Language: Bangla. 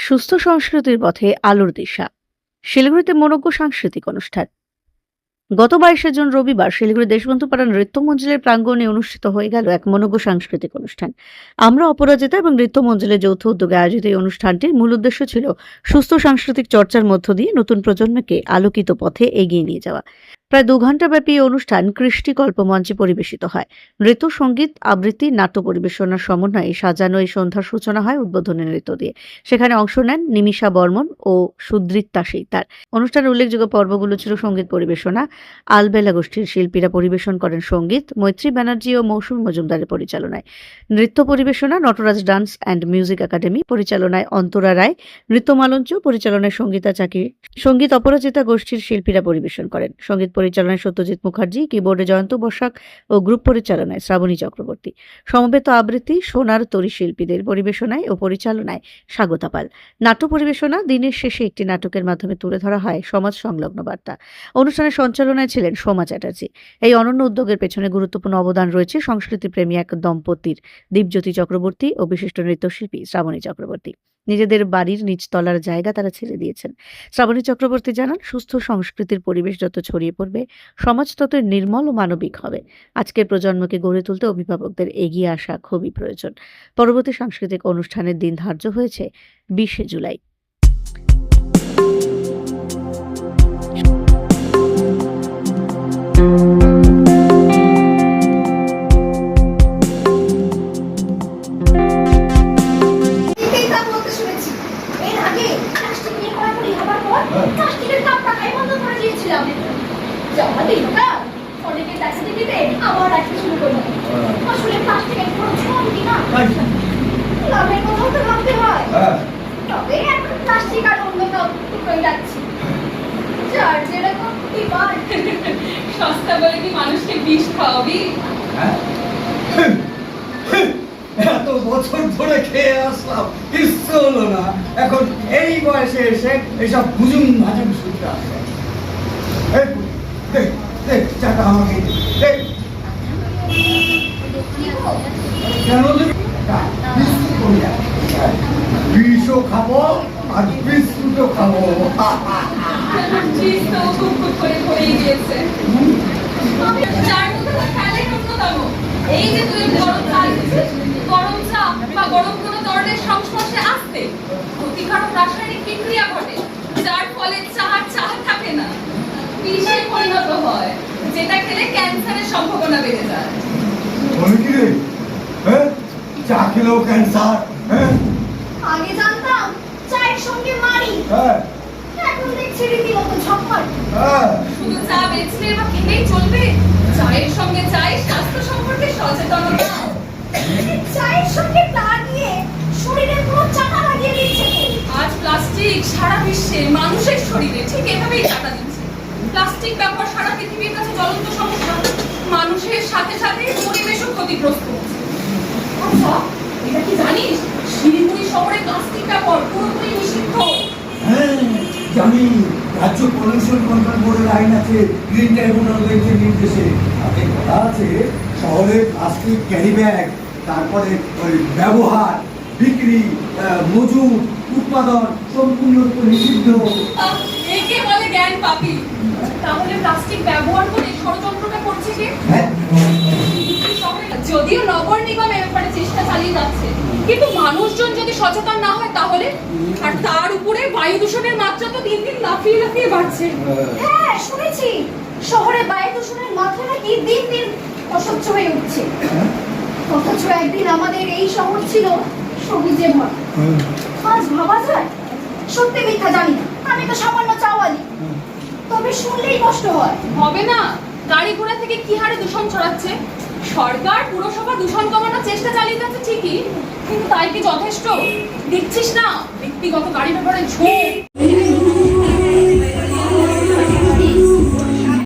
সুস্থ সংস্কৃতির পথে আলোর দিশা। শিলিগুড়িতে মনোজ্ঞ সাংস্কৃতিক অনুষ্ঠান। গত 22শে জুন রবিবার শিলিগুড়ি দেশবন্ধু পাড়া নৃত্য মঞ্জিলের প্রাঙ্গণে অনুষ্ঠিত হয়ে গেল এক মনোজ্ঞ সাংস্কৃতিক অনুষ্ঠান। আমরা অপরাজিতা এবং নৃত্য মঞ্জিলের যৌথ উদ্যোগে আয়োজিত এই অনুষ্ঠানটির মূল উদ্দেশ্য ছিল সুস্থ সাংস্কৃতিক চর্চার মধ্য দিয়ে নতুন প্রজন্মকে আলোকিত পথে এগিয়ে নিয়ে যাওয়া। প্রায় 2 ঘণ্টাব্যাপী এই অনুষ্ঠান কৃষ্টিকল্প মঞ্চে পরিবেশিত হয়। নৃত্য, সঙ্গীত, আবৃত্তি, নাট্য পরিবেশনার সমন্বয়ে সাজানো এই সন্ধ্যার সূচনা হয় উদ্বোধনী নৃত্য দিয়ে। সেখানে অংশ নেন নিমিষা বর্মন ও সুদৃত্তা সেইতার। অনুষ্ঠানের উল্লেখযোগ্য পর্বগুলো ছিল সঙ্গীত পরিবেশনা, আলবেলা গোষ্ঠীর শিল্পীরা পরিবেশন করেন সঙ্গীত, মৈত্রী ব্যানার্জি ও মৌসুমী মজুমদারের পরিচালনায়। নৃত্য পরিবেশনা Nataraj dance and music academy পরিচালনায় অন্তরা রায়, নৃত্যমালঞ্চ পরিচালনায় সঙ্গীতা চাকি, সঙ্গীত অপরাজিতা গোষ্ঠীর শিল্পীরা পরিবেশন করেন। সঙ্গীত পরিচালনায় সত্যজিৎ মুখার্জি, কিবোর্ডে জয়ন্ত বসাক ও গ্রুপ পরিচালনায় শ্রাবণী চক্রবর্তী। সমবেত আবৃত্তি সোনার তরী শিল্পীদের পরিবেশনায় ও পরিচালনায় স্বাগতা পাল। নাট্য পরিবেশনা দিনের শেষে একটি নাটকের মাধ্যমে তুলে ধরা হয় সমাজ সংলগ্ন বার্তা। অনুষ্ঠানের সঞ্চালনায় ছিলেন সোমা চ্যাটার্জি। এই অনন্য উদ্যোগের পেছনে গুরুত্বপূর্ণ অবদান রয়েছে সংস্কৃতিপ্রেমী এক দম্পতির, দীপজ্যোতি চক্রবর্তী ও বিশিষ্ট নৃত্যশিল্পী শ্রাবণী চক্রবর্তী। নিজেদের বাড়ির নিচতলার জায়গা তারা ছেড়ে দিয়েছেন। শ্রাবণী চক্রবর্তী জানান, সুস্থ সংস্কৃতির পরিবেশ যত ছড়িয়ে পড়বে, সমাজ তত নির্মল ও মানবিক হবে। আজকের প্রজন্মকে গড়ে তুলতে অভিভাবকদের এগিয়ে আসা খুবই প্রয়োজন। পরবর্তী সাংস্কৃতিক অনুষ্ঠানের দিন ধার্য হয়েছে 20শে জুলাই। সস্তা বলে কি মানুষকে বিষ খাওয়াবি? এত বছর ধরে খেয়ে আসলাম, কিচ্ছু হলো না। এখন এই বয়সে এসে এসব বুঝুন ভাজুন শুনতে আসলাম। চাটা আমাকে কেন বিষও খাবো আর বিস্কুটও খাবো। এই যে তুই গরম চা দিচ্ছিস, গরম চা বা গরম কোনো ধরনের সংস্পর্শে আসতে ক্ষতিকারক রাসায়নিক বিক্রিয়া ঘটে, যার ফলে চা থাকে না, বিষে পরিণত হয়, যেটা খেলে ক্যান্সারের সম্ভাবনা বেড়ে যায়। কি রে? চা খেলেও ক্যান্সার? আগে জানতাম চায়ের সঙ্গে মারি, এখন দেখছি রীতিমতো ঝক্কর। শুধু চা বেচলে বা খেলেই চলবে? চায়ের সঙ্গে চাই স্বাস্থ্য সম্পর্কে সচেতনতা। চায়ের সঙ্গে তা দিয়ে শরীরে পুরো চাকা লাগিয়ে দিচ্ছে। আজ প্লাস্টিক সারা বিশ্বে মানুষের শরীরে ঠিক এভাবেই চাকা দিচ্ছে। প্লাস্টিক ব্যবহার সারা পৃথিবীর কাছে জ্বলন্ত সমস্যা। মানুষের সাথে সাথে পরিবেশও ক্ষতিগ্রস্ত হচ্ছে। আচ্ছা, এটা কি জানিস শিলিগুড়ি শহরে প্লাস্টিক ব্যবহার পুরোপুরি নিষিদ্ধ? জানি, রাজ্য পলিউশন কন্ট্রোল বোর্ডের আইন আছে, গ্রিন ট্রাইব্যুনালের নির্দেশে। তাতে বলা আছে শহরে প্লাস্টিক ক্যারি ব্যাগ, তারপরে ব্যবহার, বিক্রি, মজুত, উৎপাদন সম্পূর্ণ নিষিদ্ধ। একে বলে জ্ঞান পাপি। তাহলে প্লাস্টিক ব্যবহার করে ষড়যন্ত্রটা করছে কে? যদিও নগর নিগম এ ব্যাপারে চেষ্টা চালিয়ে যাচ্ছে, কিন্তু মানুষজন যদি সচেতন না হয় তাহলে? আর তার উপরে বায়ু দূষণের মাত্রা তো দিন দিন লাফিয়ে বাড়ছে। হ্যাঁ, শুনেছি শহরে বায়ু দূষণের মাত্রা নাকি দিন দিন অসহ্য হয়ে উঠছে। অথচ একদিন আমাদের এই শহর ছিল সবুজে ভরা। আজ ভাবা যায়? সত্যি মিথ্যা জানি না, আমি তো সামান্য চাওয়ালি, তবে শুনলেই কষ্ট হয়। হবে না? গাড়ি ঘোড়া থেকে কি হারে দূষণ ছড়াচ্ছে। সরকার পুরসভা দূষণ কমানোর চেষ্টা চালিয়ে যাচ্ছে ঠিকই, কিন্তু তাই কি যথেষ্ট? দেখছিস না ব্যক্তিগত গাড়ি ব্যবহারের ঝোঁক।